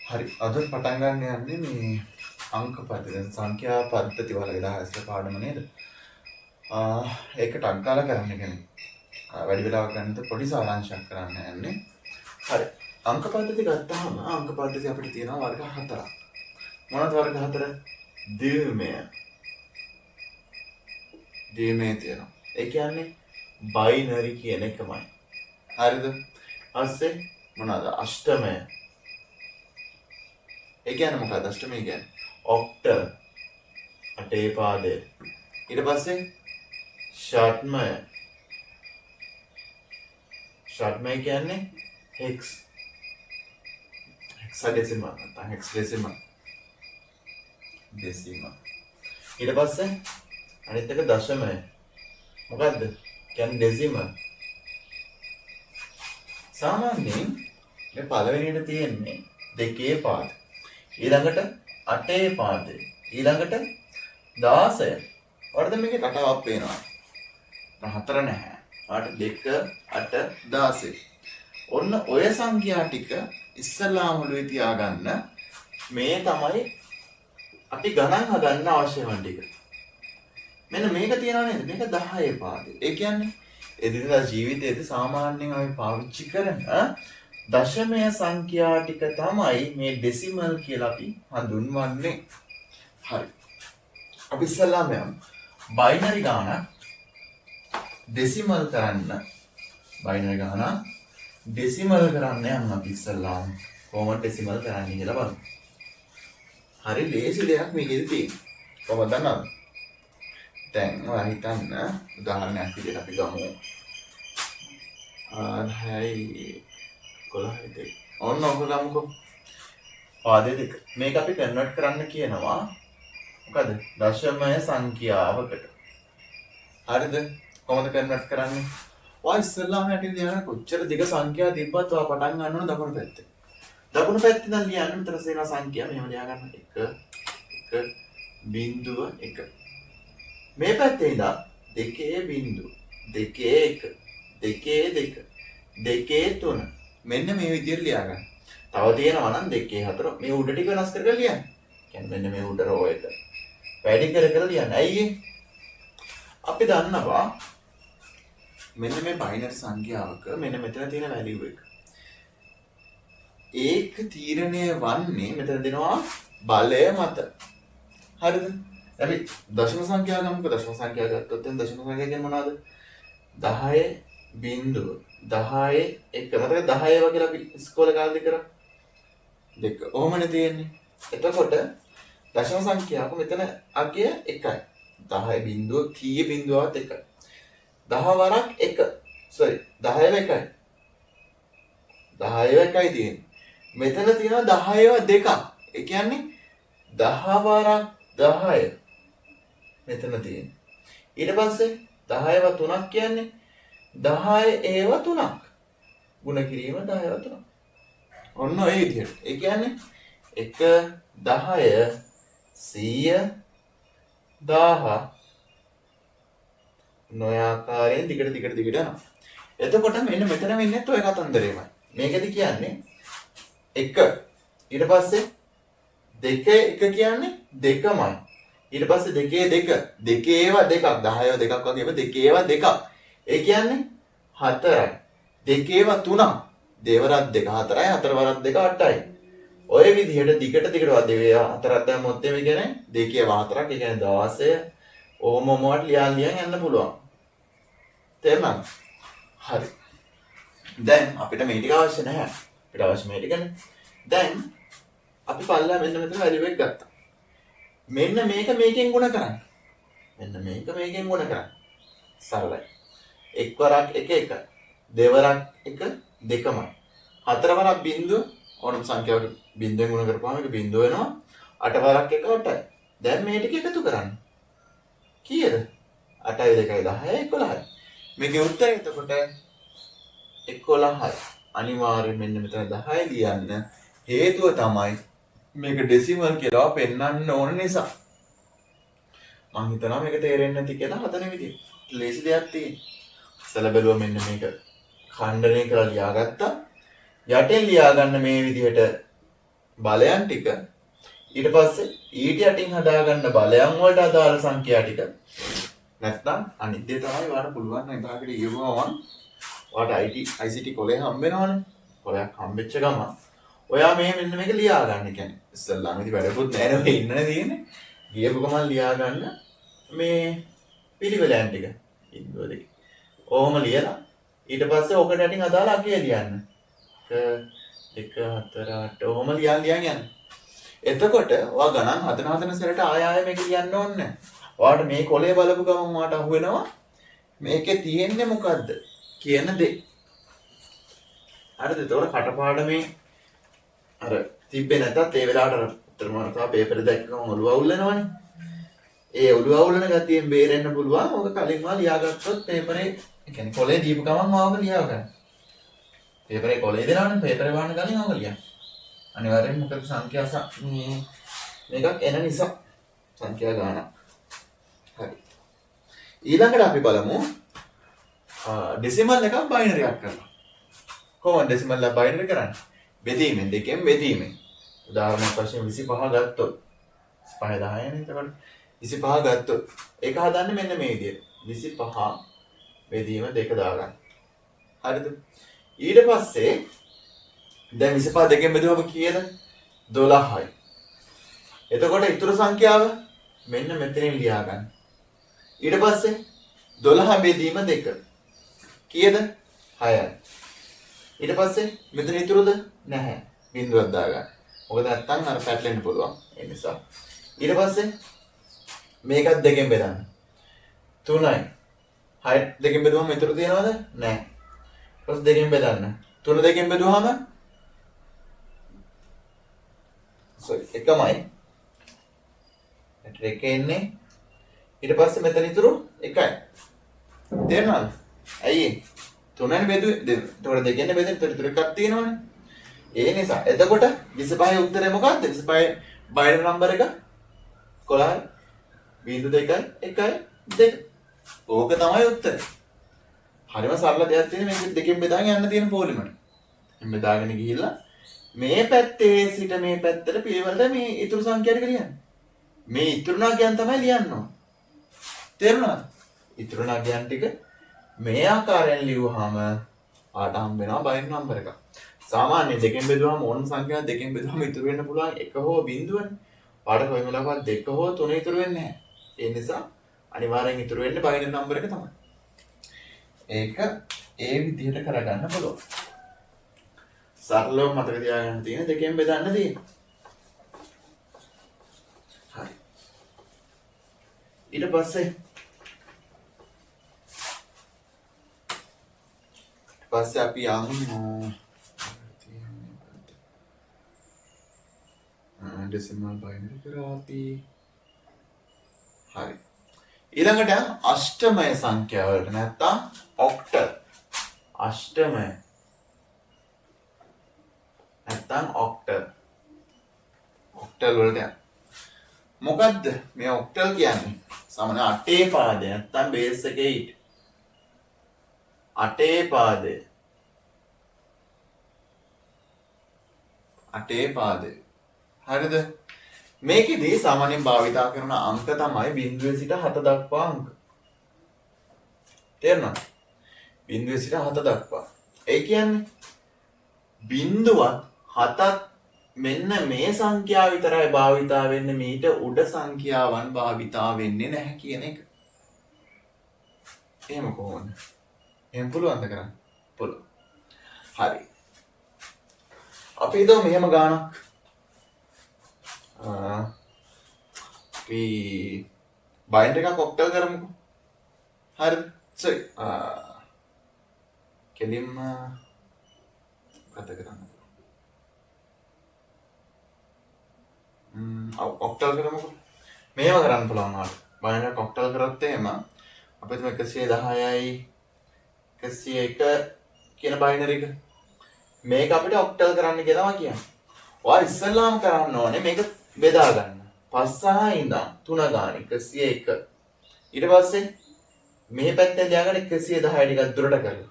හරි අද පටන් ගන්න යන්නේ මේ අංක පද්ධතිය සංඛ්‍යා පද්ධති වල ඉලහස්ල පාඩම නේද? ඒක ටක් ගාලා කරන්න කියන්නේ. වැඩි වෙලාවක් ගන්නත් පොඩි සාරාංශයක් කරන්න යන්නේ. හරි. අංක පද්ධති ගත්තාම අංක පද්ධතිය අපිට තියෙනවා වර්ග හතරක්. මොනවද වර්ග හතර? ද්විමය. ද්විමය තියෙනවා. ඒ කියන්නේ බයිනරි කියන එකමයි. හරිද? ඊපස්සේ මොනවාද? අෂ්ටමය. ඒ කියන්නේ මොකක්ද අෂ්ටමය කියන්නේ? ඔක්ටව. අටේ පාදය. ඊට පස්සේ ෂට්මය. ෂට්මය කියන්නේ hex. hexadecimal නැත්නම් hexadecimal. decimal. ඊට පස්සේ අනිත් එක දශමය. මොකද්ද? කියන්නේ decimal. සාමාන්‍යයෙන් මේ පළවෙනියට තියෙන්නේ දෙකේ පාද. ඊළඟට අටේ පාදය. ඊළඟට 16. වරද මේකේ රටාවක් පේනවා. හතර නැහැ. 8 2 8 16. ඔන්න ඔය සංඛ්‍යා ටික ඉස්සලාම ඔළුවේ තියාගන්න. මේ තමයි අපි ගණන් හදන්න අවශ්‍ය වන ටික. මෙන්න මේක තියනවා නේද? මේක 10 පාදේ. ඒ කියන්නේ එදිනදා ජීවිතයේදී සාමාන්‍යයෙන් අපි පාවිච්චි කරන දශමය සංඛ්‍යා ටික තමයි මේ ඩෙසිමල් කියලා අපි හඳුන්වන්නේ. හරි. අපි ඉස්සල්ලාම යමු. බයිනරි ගාන ඩෙසිමල් කරන්න. බයිනරි ගාන ඩෙසිමල් කරන්න යන්න අපි ඉස්සල්ලාම කොහොමද ඩෙසිමල් කරන්නේ කියලා බලමු. හරි ලේසි දෙයක් මේකෙදි තියෙනවා. කොහොමද දන්නවද? දැන් ඔයා හිතන්න උදාහරණයක් විදිහට අපි ගමු. 10යි 11යි ඔන්න ඔක ගමුකෝ. පාදේ දෙක. මේක අපි කන්වර්ට් කරන්න කියනවා මොකද? දශමය සංඛ්‍යාවකට. හරිද? කොහොමද කන්වර්ට් කරන්නේ? ඔය ඉස්සෙල්ලාම යටින් ලියන කොච්චර දිග සංඛ්‍යා තිබ්බත් ඔයා පටන් ගන්න ඕන දකුණු පැත්තේ. දකුණු පැත්තේ නම් ලියන්න මෙතන සේන සංඛ්‍යා මෙහෙම ලියා ගන්න 1.1 මේ පැත්තේ ඉඳන් 2.2 2.1 2.2 මෙන්න මේ විදිහට ලියා ගන්න. තව තියෙනවා නම් 2.4 මේ උඩ ටික වෙනස් කරලා ලියන්න. කියන්නේ මෙන්න මේ උඩ රෝ එක වැඩි කර කර ලියන්න. ඇයි අපි දන්නවා මෙන්න මේ බයිනරි සංඛ්‍යාවක මෙන්න මෙතන තියෙන වැලියු එක. ඒක තීරණය වන්නේ මෙතන දෙනවා බලය මත. හරිද? අපි දශම සංඛ්‍යාව ගමුකෝ. දශම සංඛ්‍යාව ගත්තොත් දැන් දශම සංඛ්‍යාව කියන්නේ මොනවද? 10 බිංදුව 10 එක මතක 10 වගේ අපි ඉස්කෝලේ කාලේදී කරා. දෙක. ඔහොමනේ තියෙන්නේ. එතකොට දශම සංඛ්‍යාවක මෙතන අගය 1යි. 10 බිංදුව කීය බිංදුවවත් 1යි. 10 වරක් 1. sorry 10 1යි. 10 1යි තියෙන්නේ. මෙතන තියෙනවා 10 2ක්. ඒ කියන්නේ 10 වරක් 10 මෙතන තියෙන්නේ. ඊට පස්සේ 10ව 3ක් කියන්නේ 10 ඒව 3ක්. ගුණ කිරීම 10ව 3ක්. ඔන්න ඔය විදිහට. ඒ කියන්නේ 1 10 100 1000 නොයාකාරයෙන් දිගට යනවා. එතකොට මෙන්න මෙතන වෙන්නේත් ඔය කතන්දරේමයි. මේකද කියන්නේ 1 ඊට පස්සේ 2 1 කියන්නේ 2මයි. ඊට පස්සේ 2 2 2 ඒවා 2ක් 10 2ක් වගේම 2 ඒවා 2ක්. ඒ කියන්නේ 4යි. 2 ඒවා 3ක්. දෙවරක් 2 4යි 4 වරක් 2 8යි. ඔය විදිහට දිගට වදේ 4ක් දැම්මොත් එමේ කියන්නේ 2 ඒවා 4ක්. ඒ කියන්නේ 16 ඕමමවට ලියන් යන්න පුළුවන්. තේරුණාද? හරි. දැන් අපිට මේ ටික අවශ්‍ය නැහැ. අපිට අවශ්‍ය මේ ටිකනේ. දැන් අපි පල්ලා මෙන්න මෙතන වැලියු එක ගත්තා. මෙන්න මේක මේකෙන් ගුණ කරන්න. මෙන්න මේක මේකෙන් ගුණ කරන්න. සරලයි. එක් වරක් 1 1. දෙවරක් 1 2මයි. හතර වරක් බිංදුව ඕනම සංඛ්‍යාවක බිංදුවෙන් ගුණ කරපුවාම ඒක බිංදුව වෙනවා. 8 වරක් 1 8යි. දැන් මේ ටික එකතු කරන්න. කීයද? 8යි 2යි 10යි 11යි. මේකේ උත්තරය එතකොට 11යි. අනිවාර්යයෙන් මෙන්න මෙතන 10 ලියන්න. හේතුව තමයි මේක ඩෙසිමල් කියලා පෙන්වන්න ඕන නිසා. මම හිතනවා මේක තේරෙන්නේ නැති කියලා හදන විදිය. ලේසි දෙයක් තියෙනවා. ඉස්සලා බැලුවා මෙන්න මේක ඛණ්ඩණය කරලා ලියාගත්තා. යටින් ලියා ගන්න මේ විදිහට බලයන් ටික ඊට පස්සේ ඊට යටින් හදාගන්න බලයන් වලට අදාළ සංඛ්‍යා ටික නැත්නම් අනිත් දේ තමයි වාට පුළුවන් නම් එදාකට ඉගෙනුවා වාට ICT කොලේ හම්බ වෙනවනේ. කොලයක් හම්බෙච්ච ගමන් ඔයා මෙන්න මේක ලියා ගන්න. කියන්නේ ඉස්සල්ලාම ඉතින් වැඩකුත් නැහැ නේ ඉන්නනේ තියෙන්නේ. ගියපු ගමන් ලියා ගන්න මේ පිළිවෙලයන් ටික. ඉන්දුව දෙක. ඕම ලියලා ඊට පස්සේ ඔකට යටින් අදාළ අගය ලියන්න. 1 2 4 8 ඕම ලියන් යන්න. එතකොට ඔයා ගණන් හදන සැරේට ආය මේක ලියන්න ඕනේ නැහැ. ඔයාට මේ කොලේ බලපු ගමන් ඔයාට අහු වෙනවා මේකේ තියෙන්නේ මොකද්ද කියන දේ. හරිද? ඒතකොට කටපාඩමේ අර තිබ්බේ නැතත් ඒ වෙලාවට උත්තර මාර්ගය පේපර් දැක්කම ඔළුව අවුල් වෙනවනේ. ඒ ඔළුව අවුල් වෙන ගතියෙන් බේරෙන්න පුළුවන්. ඔක කලින්ම ලියාගත්තොත් පේපරේ ඒ කියන්නේ කොලේ දීපු ගමන් ඔයාව ලියාව ගන්න. පේපරේ කොලේ දෙනවනේ පේපරේ වහන්න කලින් ඔක ලියන්න. අනිවාර්යෙන් මොකද සංඛ්‍යා මේකක් එන නිසා සංඛ්‍යා ගානක්. හරි. ඊළඟට අපි බලමු ඩෙසිමල් එකක් බයිනරි එකක් කරනවා. කොහොමද ඩෙසිමල් එක බයිනරි කරන්නේ? බෙදීමෙන් දෙකෙන් බෙදීමෙන්. උදාහරණයක් වශයෙන් 25 ගත්තොත් 5 10නේ එතකොට 25 ගත්තොත් ඒක හදන්නේ මෙන්න මේ විදිහට. 25 බෙදීම 2 දාගන්න. හරිද? ඊට පස්සේ දැන් 25 දෙකෙන් බෙදුවම කීයද? 12යි. එතකොට ඊතුරු සංඛ්‍යාව මෙන්න මෙතනින් ලියා ගන්න. ඊට පස්සේ 12 බෙදීම 2 කීයද? 6යි. ඊට පස්සේ මෙතන ඊතුරුද? නැහැ. බිංදුවක් දාගන්න. මොකද නැත්තම් අර පැටලෙන්න පුළුවන්. ඒ නිසා. ඊට පස්සේ මේකත් දෙකෙන් බෙදන්න. 3යි. 6 දෙකෙන් බෙදුවම ඊතුරු තියනවද? නැහැ. ඊට පස්සේ දෙකෙන් බෙදන්න. 3 දෙකෙන් බෙදුවාම එකමයි. එක එන්නේ. ඊට පස්සේ මෙතන ඉතුරු 1යි. තේරෙනවද? ඇයි? 3ෙන් බෙදුවේ. එතකොට දෙකෙන් බෙදෙන්න ඉතුරු එකක් තියෙනවනේ. ඒ නිසා එතකොට 25 උත්තරේ මොකක්ද? 25 බයිනරි නම්බර එක 11යි. 0.2යි 1යි 2. ඕක තමයි උත්තරේ. හරිම සරල දෙයක් තියෙන මේක දෙකෙන් බෙදාගෙන යන්න තියෙන පොලිමට. එම් බෙදාගෙන ගිහිල්ලා මේ පැත්තේ සිට මේ පැත්තට පිළිවෙලට මේ ඉතුරු සංඛ්‍යා ටික ලියන්න. මේ ඉතුරු නාගයන් තමයි ලියන්න ඕන. තේරුණාද? ඉතුරු නාගයන් ටික මේ ආකාරයෙන් ලියුවාම ආට හම්බ වෙනවා බයිනරි නම්බර එකක්. සාමාන්‍ය දෙකෙන් බෙදුවාම ඕන සංඛ්‍යාව දෙකෙන් බෙදුවාම ඉතුරු වෙන්න පුළුවන් 1 හෝ බිංදුවනේ. පාඩ කොයි වෙලාවකවත් 2 හෝ 3 ඉතුරු වෙන්නේ නැහැ. ඒ නිසා අනිවාර්යෙන් ඉතුරු වෙන්නේ බයිනරි නම්බර එක තමයි. ඒක ඒ විදිහට කරගන්න පුළුවන්. සරලව මතක තියාගන්න තියෙන දෙකෙන් බෙදන්න තියෙනවා. හරි. ඊට පස්සේ අපි යමු ඩෙසිමල් බයිනරි කරා අපි. හරි. ඊළඟට අෂ්ටමය සංඛ්‍යා වලට නැත්තම් ඔක්ටල්. අෂ්ටමය නැත්තම් ඔක්ටල්. ඔක්ටල් වලට මොකද්ද මේ ඔක්ටල් කියන්නේ? සාමාන්‍ය 8 පාදය නැත්තම් බේස් එක 8. 8 පාදය. 8 පාදය. හරිද? මේකෙදී සාමාන්‍යයෙන් භාවිතා කරන අංක තමයි 0 සිට 7 දක්වා අංක. තේරුණාද? 0 සිට 7 දක්වා. ඒ කියන්නේ 0වත් 7ත් මෙන්න මේ සංඛ්‍යාව විතරයි භාවිතා වෙන්නේ, මීට උඩ සංඛ්‍යාවන් භාවිතා වෙන්නේ නැහැ කියන එක. එහෙම කොහොමද? එහෙම පුළුවන්ද කරන්න? පුළුවන්. හරි. අපි හිතමු මෙහෙම ගානක්. අපි බයිනරි එකක් ඔක්ටල් කරමුකෝ. හරිද? සරි. කෙලින්ම කතා කරන්න. ඔක්ටල් කරමුකෝ. මේව කරන්න පුළුවන් ආට. බයිනරි එකක් ඔක්ටල් කරොත් එහෙම අපිට 110යි 101 කියන බයිනරි එක මේක අපිට ඔක්ටල් කරන්න කියලා කියන්නේ. ඔයා ඉස්සෙල්ලාම කරන්න ඕනේ මේක බෙදා ගන්න. 5 සහ ඉඳන් 3 ගාන 101. ඊට පස්සේ මේ පැත්තෙන් ලියාගන්න 110 ටිකක් දුරට කරලා.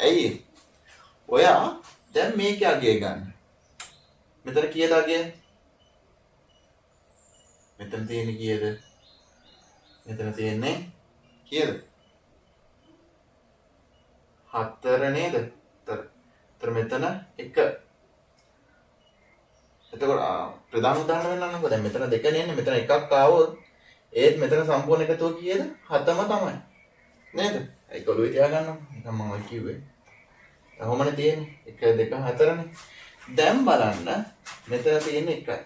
ඇයි? ඔයා දැන් මේක අගය ගන්න. මෙතන කීයද අගය? මෙතන තියෙන්නේ කීයද? මෙතන තියෙන්නේ කීයද? 4 නේද? තර මෙතන 1. එතකොට ප්‍රධාන උදාහරණ වෙන්නන්නකෝ. දැන් මෙතන 2 නේ. මෙතන එකක් ආවොත් ඒත් මෙතන සම්පූර්ණ එකතුව කීයද? 7ම තමයි. නේද? ඒක ඔළුවේ තියාගන්න. නිකන් මම කිව්වේ. කොහොමනේ තියෙන්නේ? 1 2 4නේ. දැන් බලන්න මෙතන තියෙන 1යි.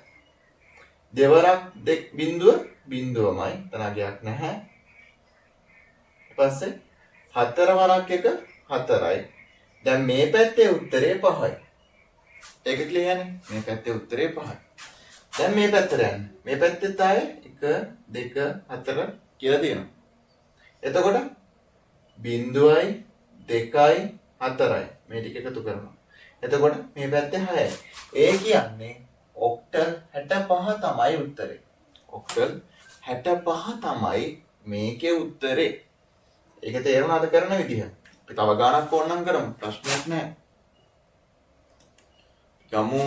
දෙවරක් බිඳුවමයි. තනගයක් නැහැ. ඊට පස්සේ 4 වරක් 1 4යි. දැන් මේ පැත්තේ උත්තරේ 5යි. ඒක ක්ලියර්නේ. මේ පැත්තේ උත්තරේ 5යි. දැන් මේ පැත්තට යන්න. මේ පැත්තේ ආයේ 1 2 4 කියලා තියෙනවා. එතකොට බිඳුවයි 2යි 4යි මේ ටික එකතු කරනවා. එතකොට මේ පැත්තේ 6යි. ඒ කියන්නේ ඔක්ටල් 65 තමයි උත්තරේ. ඔක්ටල් 65 තමයි මේකේ උත්තරේ. ඒක තේරුණාද කරන විදිහ? අපි තව ගානක් ඕනනම් කරමු. ප්‍රශ්නයක් නැහැ. යමු.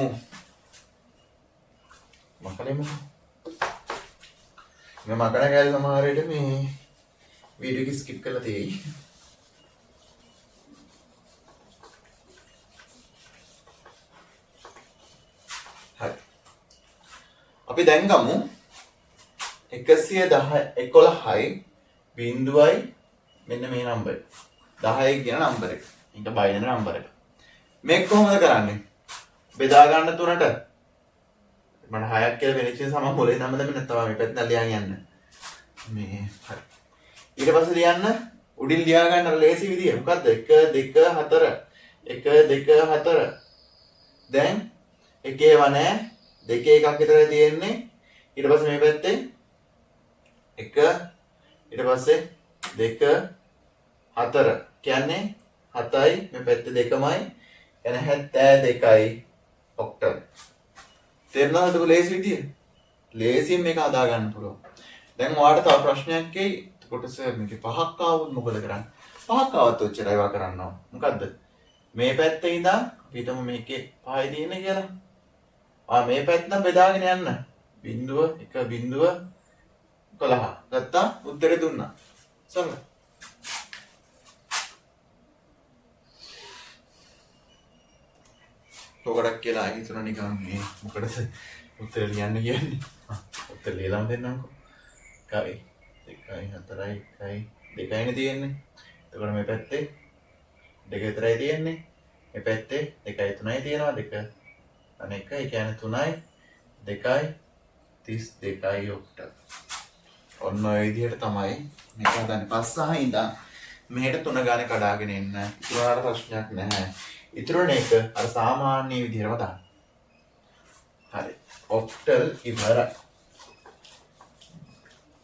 මකලෙමු. මම මකන ගාලේ සමහර විට මේ වීඩියෝ එක ස්කිප් කරලා තියෙයි. හරි. අපි දැන් ගමු 111යි බිඳුවයි මෙන්න මේ නම්බර් 10යි කියන නම්බර එක. ඒක බයිනරි නම්බර එක. මේක කොහොමද කරන්නේ? බෙදා ගන්න තුනට මම 6ක් කියලා වෙනිච්ච නිසා මම මුලින් නම් දැම්මේ නැත්නම් මේ පැත්තෙන් ලියන් යන්න. මේ හරි. ඊට පස්සේ ලියන්න උඩින් ලියා ගන්න අර ලේසි විදිය. මොකද්ද? 1 2 4 1 2 4. දැන් එකේ වනේ දෙකේ එකක් විතරයි තියෙන්නේ. ඊට පස්සේ මේ පැත්තේ 1 ඊට පස්සේ 2 4 කියන්නේ 7යි මේ පැත්තේ 2මයි එන 72යි ඔක්ටල්. තේරුණාද ලේසි විදිය? ලේසියෙන් මේක හදා ගන්න පුළුවන්. දැන් ඔයාලට තව ප්‍රශ්නයක් එයි. එතකොට සර් මේකේ 5ක් ආවොත් මොකද කරන්නේ? 5ක් ආවත් ඔච්චරයි ඒවා කරන්න ඕන. මොකද්ද? මේ පැත්තේ ඉඳන් අපි හිතමු මේකේ 5යි තියෙන්නේ කියලා. මේ පැත්තෙන් බෙදාගෙන යන්න. බිඳුව 1 බිඳුව 11. ගත්තා? උත්තරේ දුන්නා. සරල. ඔකට කියලා හිතන නිකන් මේ මොකටද උත්තර ලියන්න කියන්නේ? උත්තර ලියලාම දෙන්නම්කෝ. 1යි 2යි 4යි 1යි 2යිනේ තියෙන්නේ. එතකොට මේ පැත්තේ 2 විතරයි තියෙන්නේ. මේ පැත්තේ 2යි 3යි තියෙනවා. 2 අනේ 1යි කියන්නේ 3යි 2යි 32යි ඔක්ටල්. ඔන්න ඔය විදිහට තමයි මේක හදන්නේ. 5 ඉඳන් මෙහෙට 3 ගානේ කඩාගෙන එන්න. ඉතුරුනාට ප්‍රශ්නයක් නැහැ. ඉතුරුනේ එක අර සාමාන්‍ය විදිහටම දාන්න. හරි. ඔක්ටල් ඉවරයි.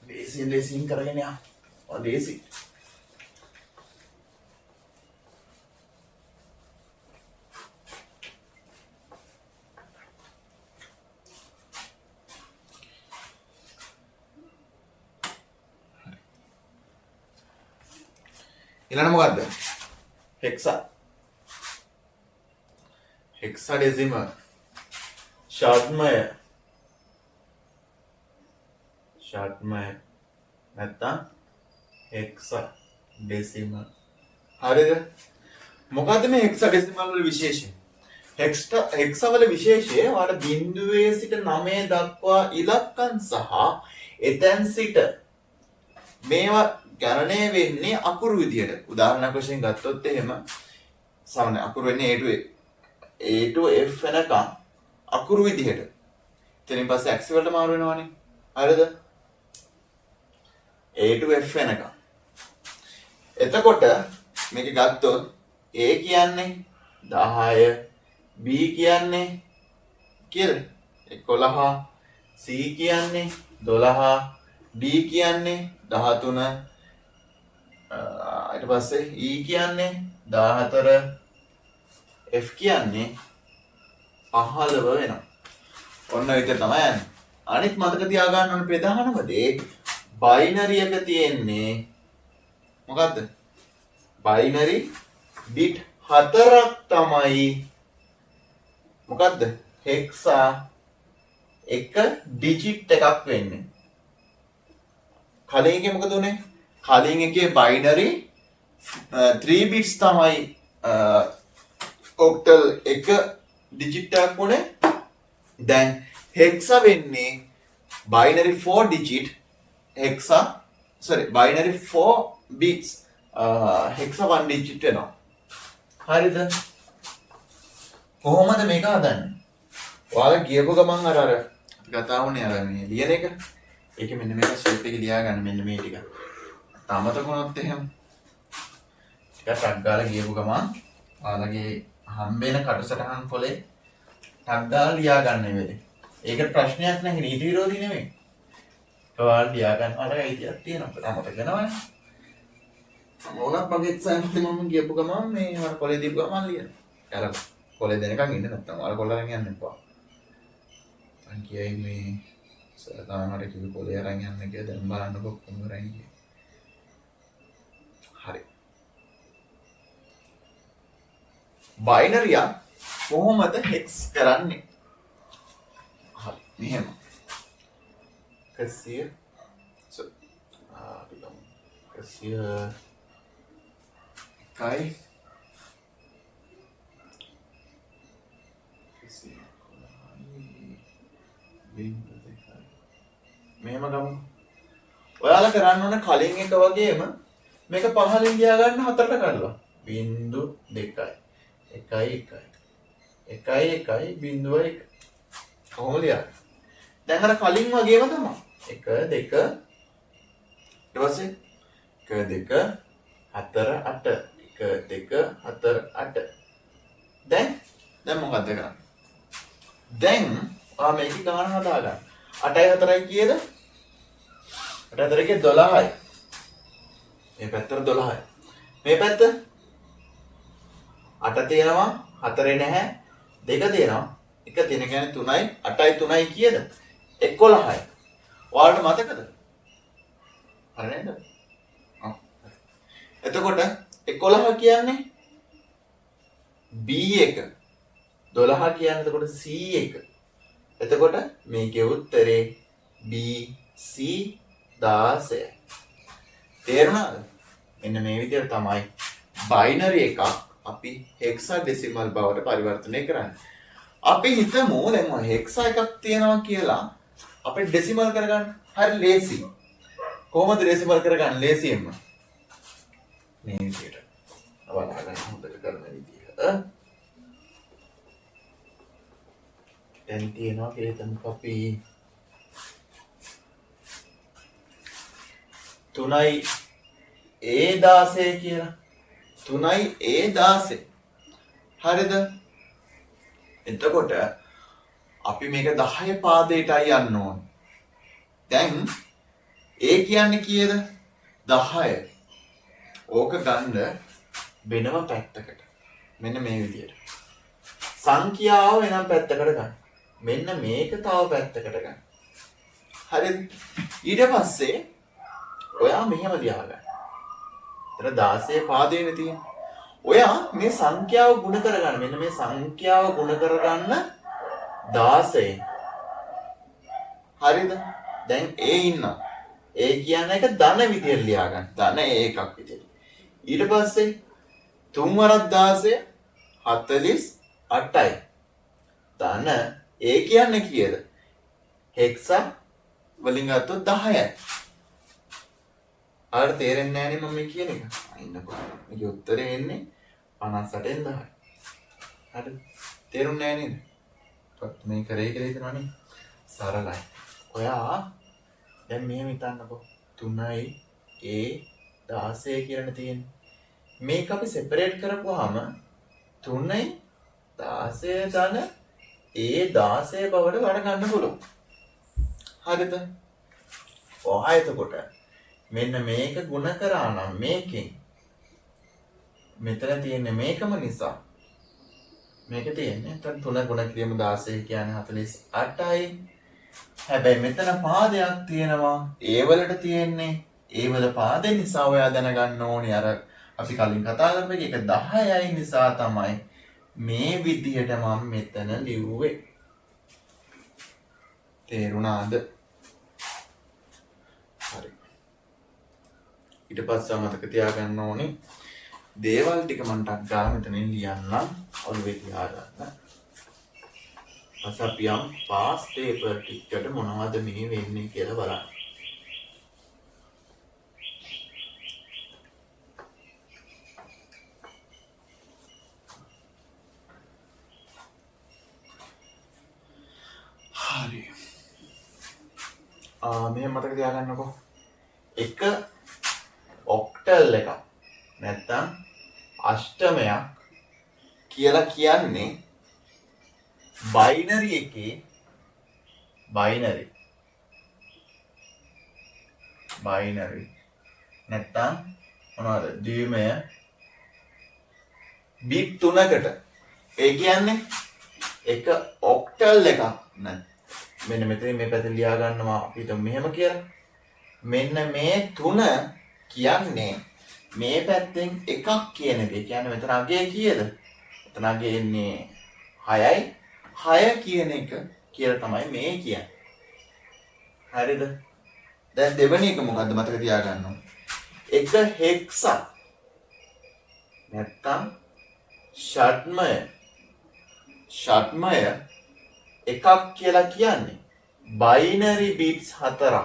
ලේසියෙන් කරගෙන යන්න. ඔය ලේසි. ඊළඟ මොකද්ද? හෙක්සාඩෙසිමල් ෂාට්මය නැත්තම් හෙක්සාඩෙසිමල්. හරිද? මොකද්ද මේ හෙක්සාඩෙසිමල් වල විශේෂය? හෙක්සා වල විශේෂය ඔයාලට බිඳුවේ සිට 9 දක්වා ඉලක්කම් සහ එතෙන් සිට මේවා ගණනය වෙන්නේ අකුරු විදියට. උදාහරණයක් වශයෙන් ගත්තොත් එහෙම සාමාන්‍ය අකුරු වෙන්නේ A to F වෙනකම් අකුරු විදියට. ඊට පස්සේ X වලට මාරු වෙනවානේ. හරිද? A to F වෙනකම්. එතකොට මේක ගත්තොත් A කියන්නේ 10, B කියන්නේ කීයද? 11, C කියන්නේ 12, D කියන්නේ 13, ඊට පස්සේ E කියන්නේ 14, F කියන්නේ 15 වෙනවා. ඔන්න ඒක තමයි යන්නේ. අනිත් මතක තියාගන්න ඕන ප්‍රධානම දේ බයිනරි එක තියෙන්නේ මොකද්ද? බයිනරි බිට් 4ක් තමයි මොකද්ද? හෙක්සා එක ඩිජිට් එකක් වෙන්නේ. කලින් එකේ මොකද උනේ? කලින් එකේ බයිනරි 3 bits තමයි ඔක්ටල් එක ඩිජිට් එකක් උනේ. දැන් හෙක්සා වෙන්නේ binary 4 digit binary 4 bits හෙක්සා 1 digit වෙනවා. හරිද? කොහොමද මේක හදන්නේ? ඔයාලා කියපු ගමන් අර කතා වුණේ අර මේ ලියන එක. ඒකේ මෙන්න මේක ෂේප් එක ලියා ගන්න මෙන්න මේ ටික. තමතක වුණොත් එහෙම ටිකක් ටක් ගාලා කියපු ගමන් ඔයාලගේ හම්බෙන කටසටහන් පොලේ ටක් ගාලා ලියා ගන්න වෙලේ. ඒකට ප්‍රශ්නයක් නැහැ නීති විරෝධී නෙමෙයි. ඔයාලා ලියා ගන්න අර අයිතියක් තියෙනවා. තමතක වෙනවනේ. මොනක් මගේ එක්සෑම්ස් මම කියපු ගමන් මේ මම පොලේ දීපු ගමන් ලියන. අර පොලේ දෙනකන් ඉන්න නැත්තම් ඔයාලා කොල්ල අරන් යන්න එපා. මං කියයි මේ සරදාමට කිව්ව පොලේ අරන් යන්න කියලා දැන් බලන්නකො කොහොමද රැන්නේ. හරි. බයිනරිය කොහොමද හෙක්ස් කරන්නේ? හරි. මෙහෙම. කසිය කසිය kai මෙහෙම ගමු. ඔයාලා කරන්න ඕන කලින් එක වගේම මේක පහලින් ගියා ගන්න හතරට කඩලා. 0.2 1 කොහොමද යා? දැන් අර කලින් වගේම තමයි. 1 2 ඊට පස්සේ 1 2 4 8 1 2 4 8 දැන් මොකක්ද කරන්නේ? දැන් මේක ගාන හදා ගන්න. 8යි 4යි කීයද? 8 4 කිය 12යි. මේ පැත්තට 12යි. මේ පැත්ත 8 තියෙනවා 4 නැහැ 2 තියෙනවා 1 තියෙන කියන්නේ 3යි 8යි 3යි කීයද? 11යි. ඔයාලට මතකද? හරි නේද? එතකොට 11 කියන්නේ B1 12 කියන්නේ එතකොට C1 එතකොට මේකේ උත්තරේ BC 16යි. තේරුණාද? මෙන්න මේ විදිහට තමයි බයිනරි එකක් අපි හෙක්සාඩෙසිමල් බවට පරිවර්තනය කරන්නේ. අපි හිතමු දැන් ඔය හෙක්සා එකක් තියෙනවා කියලා අපිට ඩෙසිමල් කරගන්න. හරි ලේසි. කොහොමද ඩෙසිමල් කරගන්නේ ලේසියෙන්ම? මේ විදිහට. බලන්න හොඳට කරන විදිහ. දැන් තියෙනවා හේතන් අපි 3යි A16 කියලා. 3යි A16. හරිද? එතකොට අපි මේක 10 පාදයටයි යන්න ඕන. දැන් A කියන්නේ කීයද? 10. ඕක ගන්න වෙනම පැත්තකට. මෙන්න මේ විදිහට. සංඛ්‍යාව වෙනම පැත්තකට ගන්න. මෙන්න මේක තව පැත්තකට ගන්න. හරිද? ඊට පස්සේ ඔයා මෙහෙම ලියාගන්න. එතන 16 පාදේනේ තියෙන්නේ. ඔයා මේ සංඛ්‍යාව ගුණ කරගන්න. මෙන්න මේ සංඛ්‍යාව ගුණ කරගන්න 16. හරිද? දැන් A ඉන්නවා. A කියන එක ධන විදියට ලියාගන්න. ධන ඒකක් විදියට. ඊට පස්සේ 3 වරක් 16 48යි. ධන A කියන්නේ කීයද? හෙක්සා වලින් ගත්තොත් 10යි. ආර තේරෙන්නේ නැහැ නේ මම මේ කියන එක. අයින්නකො. මේකේ උත්තරේ එන්නේ 58න් 10යි. හරි. තේරුන්නේ නැහැ නේද? මේ කරේ කියලා හිතනවනේ. සරලයි. ඔයා දැන් මෙහෙම හිතන්නකෝ. 3යි A16 කියලානේ තියෙන්නේ. මේක අපි සෙපරේට් කරපුවාම 3යි 16 ධන A16 බවට වඩ ගන්න පුළුවන්. හරිද? ඔහා එතකොට මෙන්න මේක ගුණ කරා නම් මේකෙන් මෙතන තියෙන්නේ මේකම නිසා මේක තියෙන්නේ එතන 3 ගුණ කිරීම 16 කියන්නේ 48යි. හැබැයි මෙතන පාදයක් තියෙනවා ඒ වලට තියෙන්නේ ඒ වල පාදේ නිසා ඔයා දැනගන්න ඕනේ අර අපි කලින් කතා කරපු එක 10යි නිසා තමයි මේ විදිහට මම මෙතන ලිව්වේ. තේරුණාද? හරි. ඊට පස්සේ මතක තියාගන්න ඕනේ දේවල් ටික මම ටක් ගාලා මෙතනින් ලියන්නම් ඔළුවේ තියාගන්න. ඊපස්සේ අපි යම් පාස් පේපර් ටිකට මොනවද මේ වෙන්නේ කියලා බලන්න. හරි. මෙහෙම මතක තියාගන්නකෝ. එක ඔක්ටල් එකක් නැත්තම් අෂ්ටමයක් කියලා කියන්නේ බයිනරි එකේ බයිනරි නැත්තම් මොනවද ද්විමය බිට් 3කට. ඒ කියන්නේ එක ඔක්ටල් එකක් නේද? මෙන්න මෙතන මේ පැත්තේ ලියා ගන්නවා අපි හිතමු මෙහෙම කියලා. මෙන්න මේ 3 කියන්නේ මේ පැත්තෙන් එකක් කියන එක. ඒ කියන්නේ මෙතන අගය කීයද? මෙතන අගය එන්නේ 6යි. 6 කියන එක කියලා තමයි මේ කියන්නේ. හරිද? දැන් දෙවෙනි එක මොකද්ද මතක තියාගන්න ඕනේ. එක හෙක්සා නැත්තම් ෂට්මය එකක් කියලා කියන්නේ බයිනරි බිට්ස් 4ක්.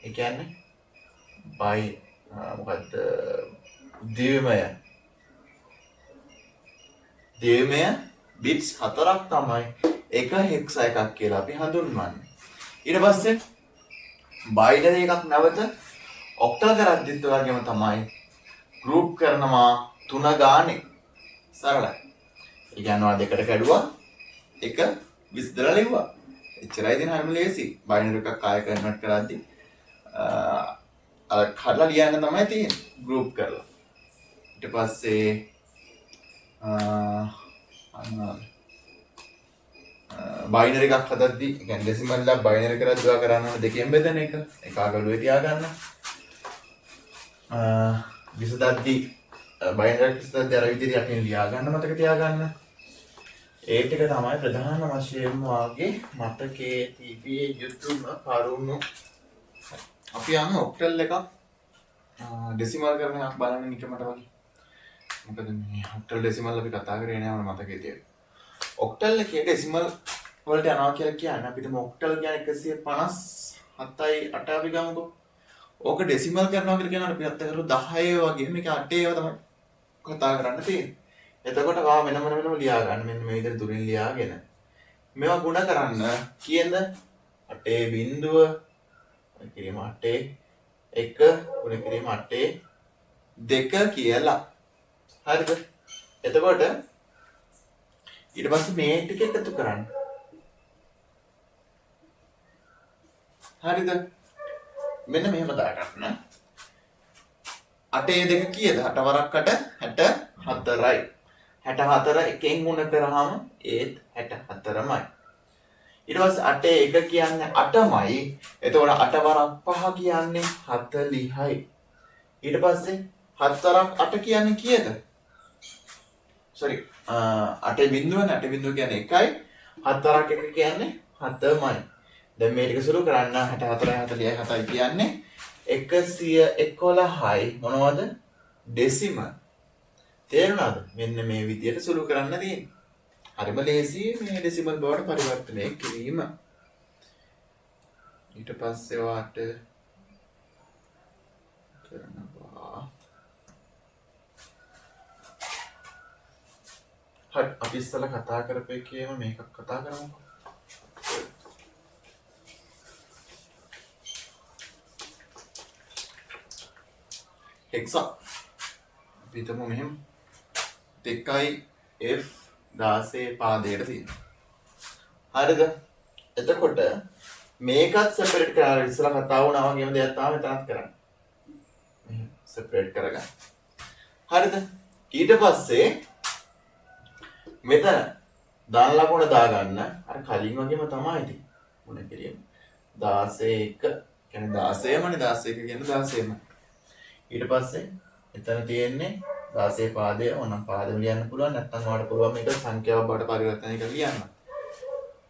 ඒ කියන්නේ මොකද්ද ද්විමය බිට්ස් 4ක් තමයි එක හෙක්සා එකක් කියලා අපි හඳුන්වන්නේ. ඊට පස්සේ බයිනරි එකක් නැවත ඔක්ටල් කරද්දිත් වගේම තමයි ගෲප් කරනවා 3 ගානේ. සරලයි. ඒ කියන්නේ දෙකට කැඩුවා එක විස්තර ලිව්වා. එච්චරයි දින හැම ලේසි. බයිනරි එකක් ආය කන්වර්ට් කරද්දි අර කඩලා ලියන්න තමයි තියෙන්නේ ගෲප් කරලා. ඊට පස්සේ බයිනරි එකක් හදද්දි ඒ කියන්නේ ඩෙසිමල් එක බයිනරි කරලා දුවා කරන්න ඕන දෙකෙන් බෙදෙන එක. එක අගලුවේ තියාගන්න. විසදද්දි බයිනරි විසදද්දි අර විදිහට යටින් ලියා ගන්න මතක තියාගන්න. ඒ ටික තමයි ප්‍රධාන වශයෙන්ම වාගේ මතකයේ තිබිය යුතුම කරුණු. අපි යන ඔක්ටල් එකක් ඩෙසිමල් කරන එකක් බලන්න නිකමට වගේ. මොකද මේ ඔක්ටල් ඩෙසිමල් අපි කතා කරේ නෑ මම මතකයේ තියෙන. ඔක්ටල් එකේ ඩෙසිමල් වලට යනවා කියලා කියන්නේ අපිට ඔක්ටල් කියන්නේ 157යි 8 අපි ගමුකෝ. ඕක ඩෙසිමල් කරනවා කියලා කියනකොට අපි අත්ත කරු 10 වගේ මේක 8 ඒවා තමයි කතා කරන්න තියෙන්නේ. එතකොට වා වෙනම ලියා ගන්න. මෙන්න මේ විදිහට දුරින් ලියාගෙන මේවා ගුණ කරන්න කියනද 8 බිඳුව කිරීම 8 1 ගුණ කිරීම 8 2 කියලා. හරිද? එතකොට ඊට පස්සේ මේ ටික එකතු කරන්න. හරිද? මෙන්න මෙහෙම දාගන්න. 8 2 කීයද? 8 වරක් 8 64යි. 64 එකෙන් ගුණ කරාම ඒත් 64මයි. ඊට පස්සේ 8 1 කියන්නේ 8මයි. එතකොට 8 වරක් 5 කියන්නේ 40යි. ඊට පස්සේ 7 වරක් 8 කියන්නේ කීයද? sorry 8 බිඳුවනේ 8 බිඳුව කියන්නේ 1යි. 7 වරක් 1 කියන්නේ 7මයි. දැන් මේ ටික සුළු කරන්න 64යි 40යි 7යි කියන්නේ 111යි මොනවද? ඩෙසිමල්. තේරුණාද? මෙන්න මේ විදියට සුළු කරන්න තියෙන්නේ. හරිම ලේසි මේ ඩෙසිමල් බවට පරිවර්තනය කිරීම. ඊට පස්සේ වාට කරනවා. හරි අපි ඉස්සෙල්ලා කතා කරපු එකේම මේකක් කතා කරමුකෝ. හෙක්සා අපි හිතමු මෙහෙම 2යි F 16 පාදයට තියෙනවා. හරිද? එතකොට මේකත් සෙපරේට් කරලා ඉස්සලා කතා වුණා වගේම දෙයක් තමයි මෙතනත් කරන්න. මෙහෙම සෙපරේට් කරගන්න. හරිද? ඊට පස්සේ මෙතන දාන ලකුණ දාගන්න අර කලින් වගේම තමයි ඉතින්. මොන කිරියම 16 1 කියන්නේ 16මනේ 16 කියන්නේ 16මයි. ඊට පස්සේ එතන තියෙන්නේ 16 පාදය ඕනම් පාදෙම ලියන්න පුළුවන් නැත්නම් ඔයාලට පුළුවන් මේක සංඛ්‍යාවක් බවට පරිවර්තනය කරලා ලියන්න.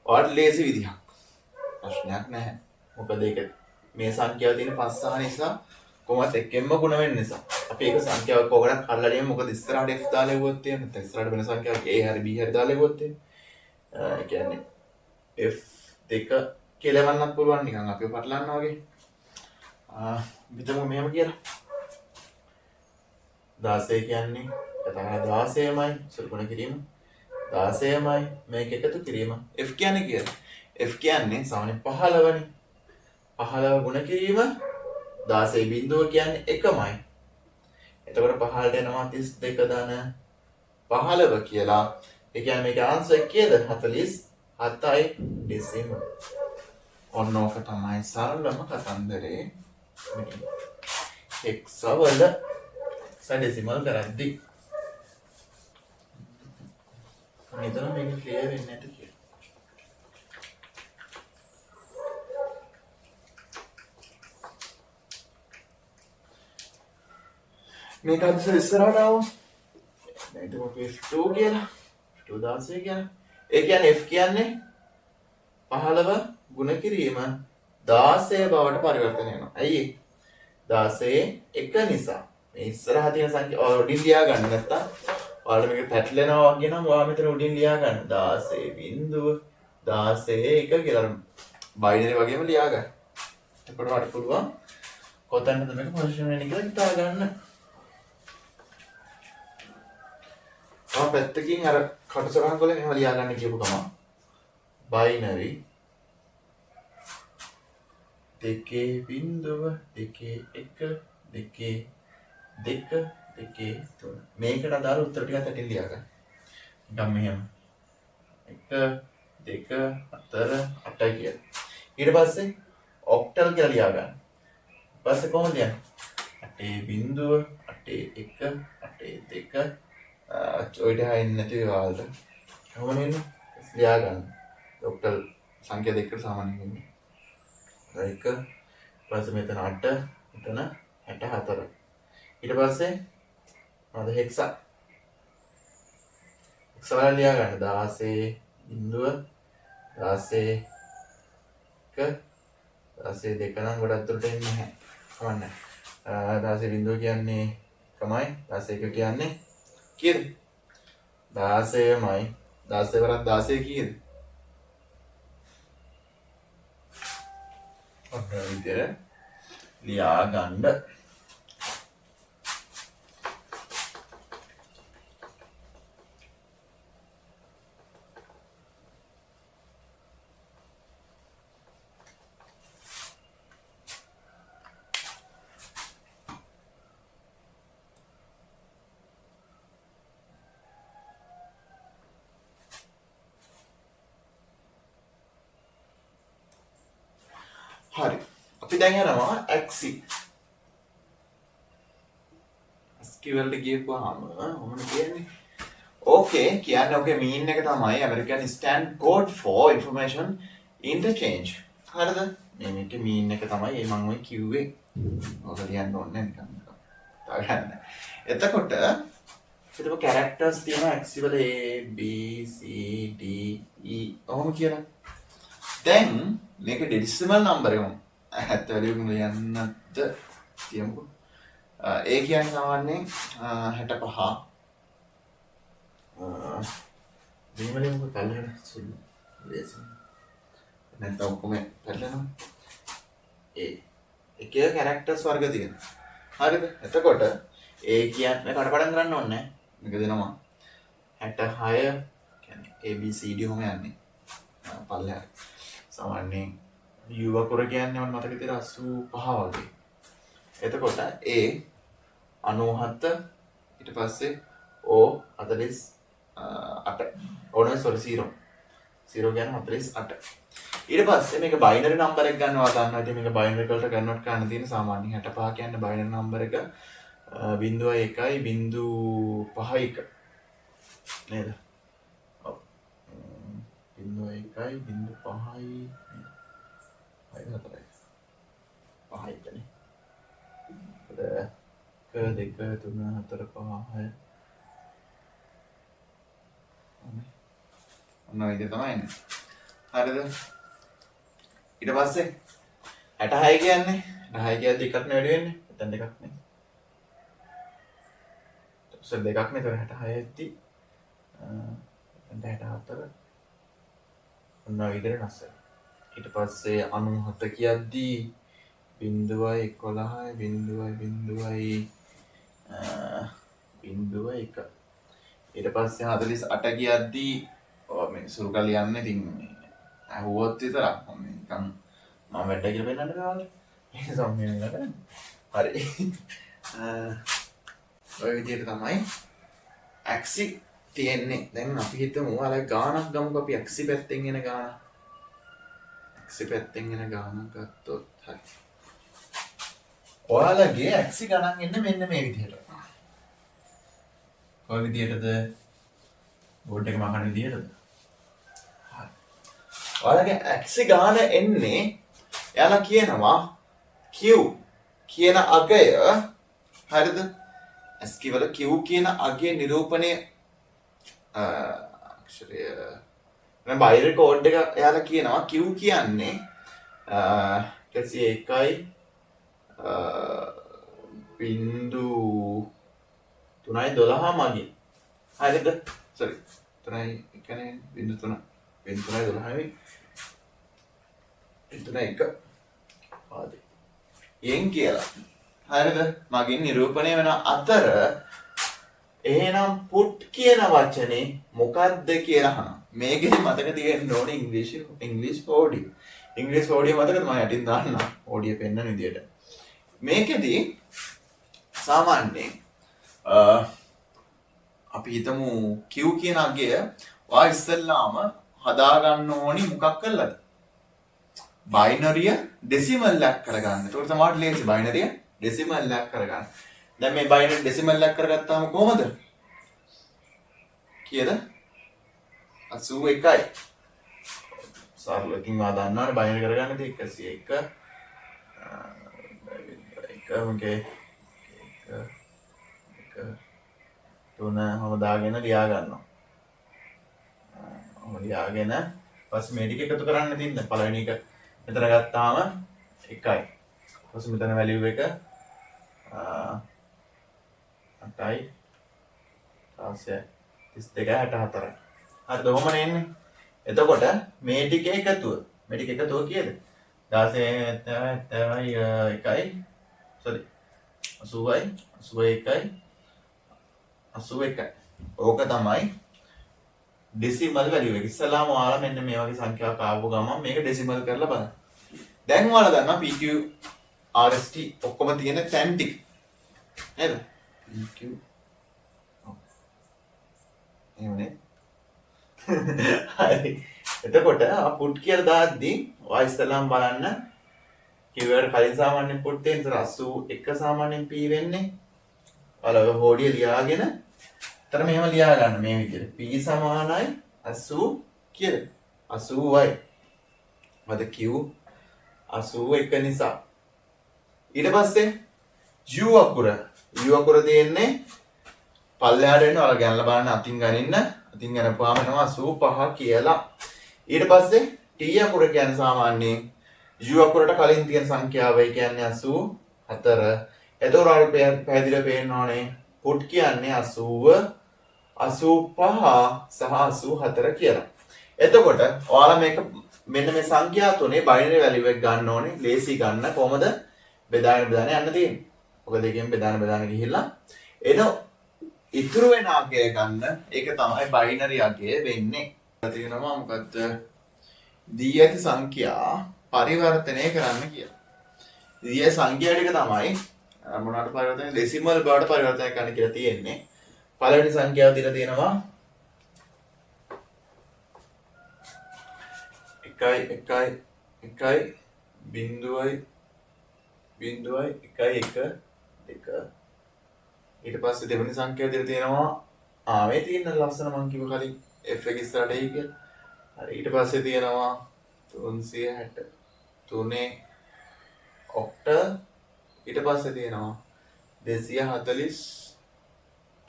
ඔයාලට ලේසි විදිහක්. ප්‍රශ්නයක් නැහැ. මොකද ඒක මේ සංඛ්‍යාව තියෙන 5 සහ නිසා කොහොමත් එක්කෙන්ම ගුණ වෙන්න නිසා. අපි ඒක සංඛ්‍යාවක් කොහොමද අල්ලන්නේ මොකද ඉස්සරහට f දාලා ඉවුවොත් එහෙම නැත්නම් ඉස්සරහට වෙන සංඛ්‍යාවක් a හරි b හරි දාලා ඉවුවොත් එහෙම. ඒ කියන්නේ f2 කියලා වන්නත් පුළුවන් නිකන් අපිව පටලන්නා වගේ. විතම මෙහෙම කියලා. 16 කියන්නේ තමයි 16මයි සුළුපණ කිරීම 16මයි මේක එකතු කිරීම f කියන්නේ කියලා. f කියන්නේ සාමාන්‍ය 15නේ. 15 ගුණ කිරීම 16 බිඳුව කියන්නේ එකමයි. එතකොට 15ට එනවා 32 ධන 15 කියලා. ඒ කියන්නේ මේක ආන්සර් කීයද? 47යි ඩෙසිමල්. ඔන්න ඕක තමයි සරලම කතන්දරේ. එක්සවල ඩෙසිමල් කරද්දී මෙතන මේක ක්ලියර් වෙන්නේ නැති කියලා. මේක අද ඉස්සරහට ආවොත් මේක f2 කියලා f2 16 කියලා. ඒ කියන්නේ f කියන්නේ 15 ගුණ කිරීම 16 බවට පරිවර්තනය වෙනවා. ඇයි ඒ? 16 එක නිසා. මේ ඉස්සරහ තියෙන සංඛ්‍යා උඩින් ලියා ගන්න නැත්තම් ඔයාලා මේක පැටලෙනවා වගේ නම් ඔයා මෙතන උඩින් ලියා ගන්න 16 බිඳුව 16 1 කියලා බයිනරි වගේම ලියා ගන්න. එතකොට ඔයාලට පුළුවන් කොතැනද මේක පොසිෂන් වෙන්නේ කියලා හිතා ගන්න. ඔයා පැත්තකින් අර කටසටහන් වල මෙහෙම ලියා ගන්න කියපු ගමන් බයිනරි 2 බිඳුව 2 1 2 2 2 3 මේකට අදාළ උත්තර ටිකත් ඇටින් ලියා ගන්න. නිකන් මෙහෙම 1 2 4 8 කියලා. ඊට පස්සේ ඔක්ටල් කියලා ලියා ගන්න. ඊපස්සේ කොහොමද ලියන්නේ? 8 බිඳුව 8 1 8 2 ඔයිට හයින් නැති වේවාල්ට. කොහොමද එන්නේ? ලියා ගන්න. ඔක්ටල් සංඛ්‍යා දෙකකට සමාන වෙන්නේ. 1 ඊපස්සේ මෙතන 8 මෙතන 64. ඊට පස්සේ මොනවද හෙක්සා වල ලියා ගන්න 16 බිඳුව 16 1 16 2 නම් ගොඩක් දුරට එන්නේ නැහැ. කවන්න 16 බිඳුව කියන්නේ තමයි 16 1 කියන්නේ කීයද? 16මයි 16 වරක් 16 කීයද? ඔන්න විදියට ලියා ගන්න. හරි. අපි දැන් යනවා ඇක්සි. ASCII වලට ගියපුවාම මොනවද කියන්නේ? ඕකේ කියන්නේ ඔකේ මීන් එක තමයි American Standard Code for Information Interchange. හරිද? මේකේ මීන් එක තමයි මම ඔය කිව්වේ. ඔක ලියන්න ඕනේ නිකන්. තාගන්න. එතකොට හිතමු characters තියෙනවා ASCII වල A B C D E ඔහොම කියලා. දැන් මේක ඩෙසිමල් නම්බර් එකම 70 වැලියුම ලියන්නත් තියමුකෝ. ඒ කියන්නේ සාමාන්‍යයෙන් 65 දෙමළෙම කල්හන සුළු ලේසි නැත්නම් ඔක්කොම පැටලෙනවා. ඒ එක එක කැරක්ටර්ස් වර්ග තියෙනවා. හරිද? එතකොට ඒ කියන්නේ කඩපඩම් කරන්න ඕනේ නැහැ. මේක දෙනවා 66 කියන්නේ A B C D ඔහොම යන්නේ. පල්ලෙහාට. සාමාන්‍යයෙන් U වකුර කියන්නේ මම මතක තියලා 85 වගේ. එතකොට A 97 ඊට පස්සේ O 48 ඕනේ සෝරි 0 කියන්නේ 48. ඊට පස්සේ මේක බයිනරි නම්බර් එක ගන්නවා ගන්නවා. ඉතින් මේක බයිනරි වලට කන්වර්ට් කරන්න තියෙන සාමාන්‍ය 65 කියන්නේ බයිනරි නම්බර් එක 0.1.51 නේද? ඔව්. 0.1.5යි 5යි කියන්නේ. එක දෙක තුන හතර පහ හය ඔන්න ඉතින් තමයි එන්නේ. හරිද? ඊට පස්සේ 66 කියන්නේ 66 කියද්දි එකක් නේ වැඩි වෙන්නේ. එතන දෙකක් නේ. දෙකක් නේ. ඒතර 66 ඇද්දි එතන 64 ඔන්න විදිහට නැස්ස. ඊට පස්සේ 97 කියද්දි 0.11 0.1 ඊට පස්සේ 48 කියද්දි මේ සුරු කරලා යන්නේ ඉතින් අහුවොත් විතරක් නිකන් මම වැඩ කියලා පෙන්නන්න කාලේ ඒ සම්මේලනකට හරි ඔය විදිහට තමයි ඇක්සි තියෙන්නේ. දැන් අපි හිතමු ඔයාලා ගානක් ගමුකෝ. අපි ඇක්සි පැත්තෙන් එන ගාන ඇක්සි පැත්තෙන් එන ගානක් ගත්තොත් හරි ඔයාලගේ ඇක්සි ගණන් එන්නේ මෙන්න මේ විදිහට. කොයි විදිහටද? බෝඩ් එක මහන විදිහටද? හරි. ඔයාලගේ ඇක්සි ගාන එන්නේ එයාලා කියනවා Q කියන අගය හරිද? ASCII වල Q කියන අගය නිරූපණය අක්ෂරය දැන් බයිනරි කෝඩ් එක එයාලා කියනවා Q කියන්නේ 101 බිංදු 3.12 මගින් හරිද? සෝරි 3 කියන්නේ බිංදු 3 බිංදු 3.12 බිංදු 1 ආදී යෙන් කියලා හරිද? මගින් නිරූපණය වෙන අතර එහෙනම් පුට් කියන වචනේ මොකක්ද කියලා අහනවා. මේකෙදි මතක තියෙන්න ඕනේ ඉංග්‍රීසි ඕඩියෝ. ඉංග්‍රීසි ඕඩියෝ මතකද? මම යටින් දාන්නම් ඕඩියෝ පෙන්නන විදියට. මේකෙදි සාමාන්‍යයෙන් අපි හිතමු Q කියන අගය වා ඉස්සෙල්ලාම හදාගන්න ඕනි මොකක් කරලාද? බයිනරිය ඩෙසිමල් එකක් කරගන්න. ඒකට තමයි ලේසි බයිනරිය ඩෙසිමල් එකක් කරගන්න. දැන් මේ බයිනරි ඩෙසිමල් එකක් කරගත්තාම කොහමද? කීයද? 81යි. සරලකින් ආ දන්නවනේ බයිනරි කරගන්න තියෙ 101 තුන හම දාගෙන ලියා ගන්නවා. ලියාගෙන පස්සේ මේ ටික එකතු කරන්න තියෙන පළවෙනි එක මෙතන ගත්තාම 1යි. පස්සේ මෙතන වැලියු එක 8යි. ඊපස්සේ 32 64යි. හරිද? ඔහොමනේ එන්නේ. එතකොට මේ ටික එකතුව කීයද? 16යි 1යි sorry 80යි 81යි 81යි. ඕක තමයි ඩෙසිමල් වැලියු එක. ඉස්සලාම ඔයාලා මෙන්න මේ වගේ සංඛ්‍යාවක් ආපු ගමන් මේක ඩෙසිමල් කරලා බලන්න. දැන් ඔයාලා දන්නවා PQ RST ඔක්කොම තියෙන තැන් ටික. නේද? PQ එහෙමනේ. හරි. එතකොට පුට් කියලා දාද්දී ඔයා ඉස්සලාම බලන්න කිව්වට කලින් සාමාන්‍යයෙන් පුට් තියෙන 81 සාමාන්‍යයෙන් P වෙන්නේ. ඔයාලා හොඩිය ලියාගෙන තර මෙහෙම ලියා ගන්න මේ විදිහට. P සමානයි 80 කියලා. 80යි. මත Q 81 නිසා. ඊට පස්සේ U අකුර තියෙන්නේ පල්ලෙහාට එන්න ඔයාලා ගණන්ලා බලන්න අතින් ගනින්න. අතින් ගනපුවාම එනවා 85 කියලා. ඊට පස්සේ T අකුර කියන්නේ සාමාන්‍යයෙන් U අකුරට කලින් තියෙන සංඛ්‍යාව. ඒ කියන්නේ 84. එතකොට ඔයාලට පැහැදිලිව පේන්න ඕනේ පුට් කියන්නේ 80 85 සහ 84 කියලා. එතකොට ඔයාලා මේක මෙන්න මේ සංඛ්‍යා තුනේ බයිනරි වැලියු එක ගන්න ඕනේ. ලේසි ගන්න කොහමද? බෙදාගෙන යන්න තියෙන්නේ. ඔක දෙකෙන් බෙදාන ගිහිල්ලා එන ඉතුරු වෙන අගය ගන්න. ඒක තමයි බයිනරි අගය වෙන්නේ. තියෙනවා මොකද්ද? දී ඇති සංඛ්‍යා පරිවර්තනය කරන්න කියලා. දී සංඛ්‍යා ටික තමයි මොනවාට පරිවර්තනය ඩෙසිමල් බවට පරිවර්තනය කරන්න කියලා තියෙන්නේ. පළවෙනි සංඛ්‍යාව දීලා තියෙනවා 1 බිංදුවයි 1 2. ඊට පස්සේ දෙවෙනි සංඛ්‍යාව දීලා තියෙනවා මේ තියෙන ලස්සන මං කිව්ව කලින් f එක ඉස්සරහට එයි කියලා. හරි ඊට පස්සේ තියෙනවා 363 ඔක්ට ඊට පස්සේ තියෙනවා 243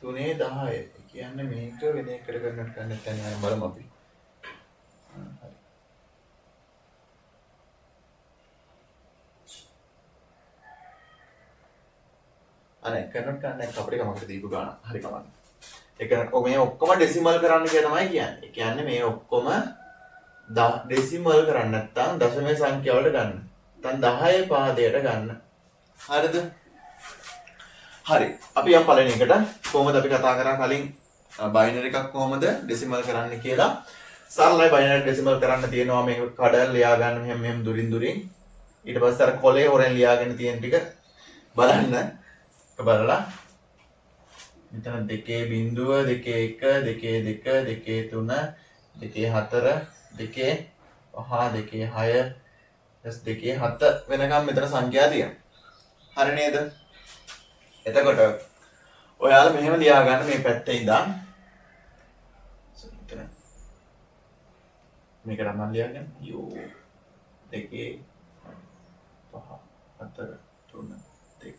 10. කියන්නේ මේක වෙන එකට කරන්න නැත්නම් බලමු අපි. හරි. අනේ කන්වර්ට් කරන්න අපිට කමකට දීපු ගාන. හරි කමන්න. ඒ කියන්නේ මේ ඔක්කොම ඩෙසිමල් කරන්න කියලා තමයි කියන්නේ. ඒ කියන්නේ මේ ඔක්කොම ඩෙසිමල් කරන්න නැත්නම් දශමයේ සංඛ්‍යාවට ගන්න. නැත්නම් 10 පාදයට ගන්න. හරිද? හරි. අපි යම් පළවෙනි එකට කොහොමද අපි කතා කරා කලින් බයිනරි එකක් කොහොමද ඩෙසිමල් කරන්න කියලා. සරලයි බයිනරි ඩෙසිමල් කරන්න තියෙනවා මේක කඩලා ලියා ගන්න මෙහෙම දුරින් දුරින්. ඊට පස්සේ අර කොලේ හොරෙන් ලියාගෙන තියෙන ටික බලන්න. බලලා මෙතන 2.0 2.1 2.2 2.3 2.4 2.5 2.6 2.7 වෙනකම් මෙතන සංඛ්‍යා තියෙනවා. හරි නේද? එතකොට ඔයාලා මෙහෙම ලියා ගන්න මේ පැත්තේ ඉඳන් මේක නම් ලියාගන්න යෝ 2 5 4 3 2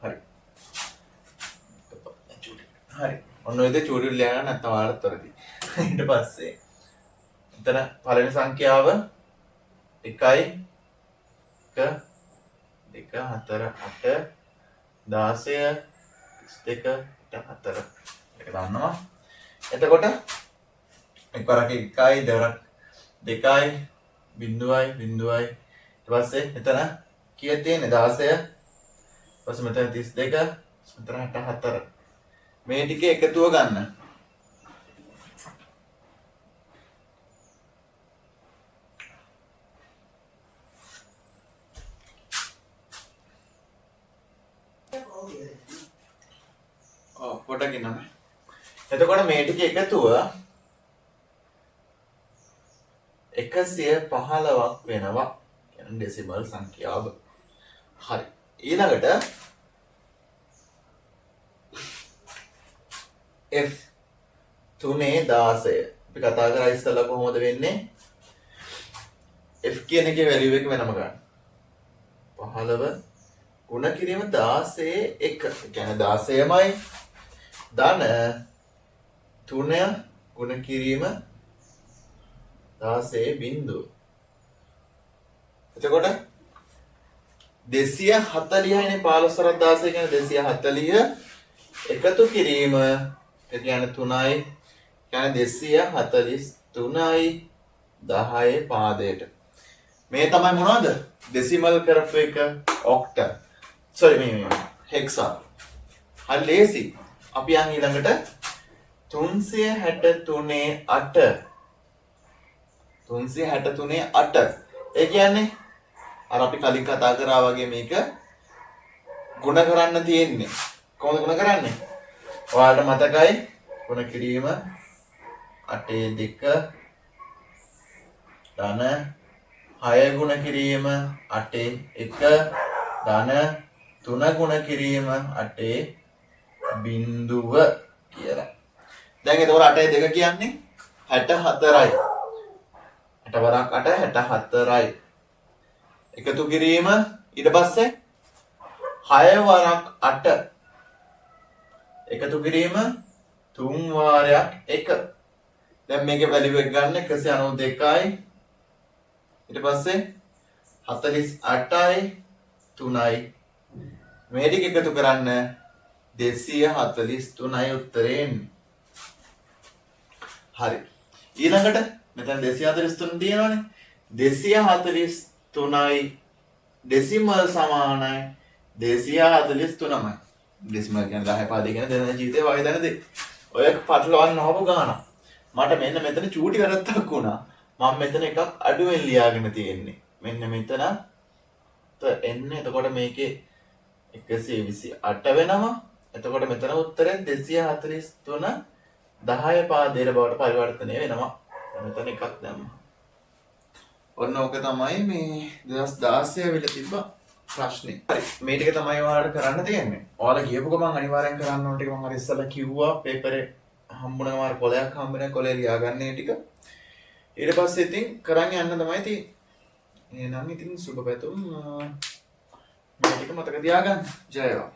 හරි හරි ඔන්න ඔය දේ චූටි ලියා ගන්න නැත්නම් ඔයාලට තොරදී ඊට පස්සේ එතන පළවෙනි සංඛ්‍යාව 1 1 2 4 8 16 32 4 එක දාන්නවා. එතකොට එකවරක් 1යි දෙවරක් 2යි බිඳුවයි බිඳුවයි ඊට පස්සේ එතන කීයක් තියෙන්නේ 16 ඊට පස්සේ මෙතන 32 මෙතන 64 මේ ටික එකතුව ගන්න. පොඩ්ඩක් ඉන්නම. එතකොට මේ ටික එකතුව 115ක් වෙනවා. කියන්නේ ඩෙසිමල් සංඛ්‍යාව. හරි. ඊළඟට F 3 16. අපි කතා කරා ඉස්සෙල්ලා කොහොමද වෙන්නේ? F කියන එකේ වැලියු එක වෙනම ගන්න. 15 ගුණ කිරීම 16 1. කියන්නේ 16මයි ධන 3 ගුණ කිරීම 16 බිංදුව. එතකොට 240යිනේ 15 16 කියන්නේ 240 එකතු කිරීම ඒ කියන්නේ 3යි කියන්නේ 243යි 10 පාදයට. මේ තමයි මොනවද? ඩෙසිමල් කරපු එක ඔක්ටා. sorry මේ හෙක්සා. හරි ලේසි. අපි යන් ඊළඟට 363 8 363 8 ඒ කියන්නේ අර අපි කලින් කතා කරා වගේ මේක ගුණ කරන්න තියෙන්නේ. කොහොමද ගුණ කරන්නේ? ඔයාලට මතකයි ගුණ කිරීම 8 2 ධන 6 ගුණ කිරීම 8 1 ධන 3 ගුණ කිරීම 8 බිංදුව කියලා. දැන් එතකොට 8 2 කියන්නේ 64යි. 8 වරක් 8 64යි. එකතු කිරීම ඊට පස්සේ 6 වරක් 8 එකතු කිරීම 3 වාරයක් 1. දැන් මේකේ වැලියු එක ගන්න 192යි. ඊට පස්සේ 48යි 3යි. මේ ටික එකතු කරන්න 243යි උත්තරේ එන්නේ. හරි. ඊළඟට මෙතන 243 තියෙනවනේ. 243යි ඩෙසිමල් සමානයි 243මයි. ඩෙසිමල් කියන්නේ 10 පාදේ කියන දැන ජීවිතේ වගේ දැනද? ඔය පටලවන්න හොබ ගන්න. මට මෙන්න මෙතන චූටි වැරද්දක් වුණා. මම මෙතන එකක් අඩුවෙන් ලියාගෙන තියෙන්නේ. මෙන්න මෙතන එන්නේ. එතකොට මේකේ 128 වෙනවා. එතකොට මෙතන උත්තරේ 243 10 පාදයට බවට පරිවර්තනය වෙනවා. මෙතන එකක් දැම්මා. ඔන්න ඕක තමයි මේ 2016 වෙල තිබ්බ ප්‍රශ්නේ. හරි. මේ ටික තමයි ඔයාලට කරන්න තියෙන්නේ. ඔයාලා කියපු ගමන් අනිවාර්යෙන් කරන්න ඕන ටික මම අර ඉස්සෙල්ලා කිව්වා. පේපරේ හම්බුනම අර කොලයක් හම්බෙන කොලේ ලියාගන්න මේ ටික. ඊට පස්සේ ඉතින් කරන් යන්න තමයි තියෙන්නේ. එහෙනම් ඉතින් සුබ පැතුම්. මේ ටික මතක තියාගන්න. ජය වේවා.